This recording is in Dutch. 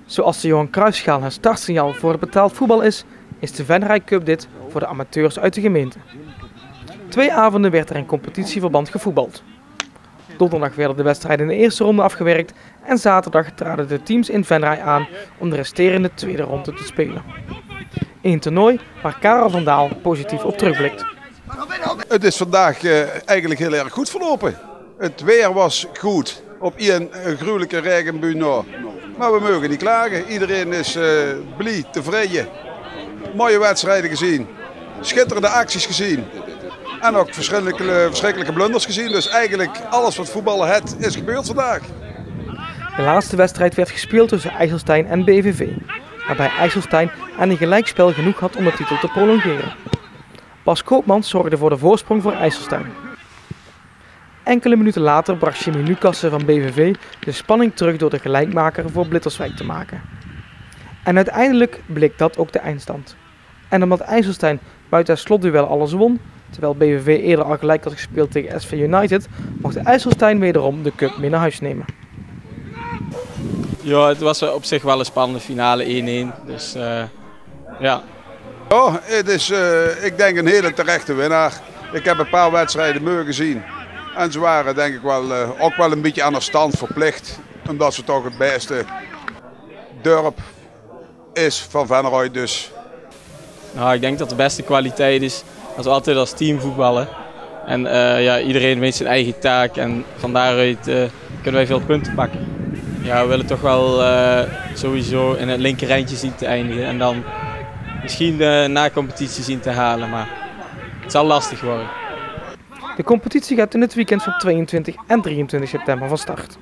Zoals de Johan Cruijffschaal het startsignaal voor het betaald voetbal is de Venray Cup dit voor de amateurs uit de gemeente. 2 avonden werd er in competitieverband gevoetbald. Donderdag werden de wedstrijden in de eerste ronde afgewerkt en zaterdag traden de teams in Venray aan om de resterende tweede ronde te spelen. Een toernooi waar Karel van Daal positief op terugblikt. Het is vandaag eigenlijk heel erg goed verlopen. Het weer was goed. Op een gruwelijke regenbui na. Maar we mogen niet klagen. Iedereen is blij, tevreden. Mooie wedstrijden gezien. Schitterende acties gezien. En ook verschrikkelijke blunders gezien. Dus eigenlijk alles wat voetballen het is gebeurd vandaag. De laatste wedstrijd werd gespeeld tussen IJsselstein en BVV. Waarbij IJsselstein aan een gelijkspel genoeg had om de titel te prolongeren. Bas Koopmans zorgde voor de voorsprong voor IJsselstein. Enkele minuten later bracht Jimmy Lucassen van BVV de spanning terug door de gelijkmaker voor Blitterswijk te maken. En uiteindelijk bleek dat ook de eindstand. En omdat IJsselstein buiten het slotduel alles won, terwijl BVV eerder al gelijk had gespeeld tegen SV United, mocht IJsselstein wederom de cup mee naar huis nemen. Ja, het was op zich wel een spannende finale 1-1. Dus ja. Ja, het is ik denk een hele terechte winnaar. Ik heb een paar wedstrijden mogen zien. En ze waren denk ik wel, ook wel een beetje aan de stand verplicht. Omdat ze toch het beste dorp is van Venray. Dus. Nou, ik denk dat de beste kwaliteit is dat we altijd als team voetballen. En ja, iedereen weet zijn eigen taak en van daaruit kunnen wij veel punten pakken. Ja, we willen toch wel sowieso in het linker rijtje zien te eindigen en dan misschien de na-competitie zien te halen, maar het zal lastig worden. De competitie gaat in het weekend van 22 en 23 september van start.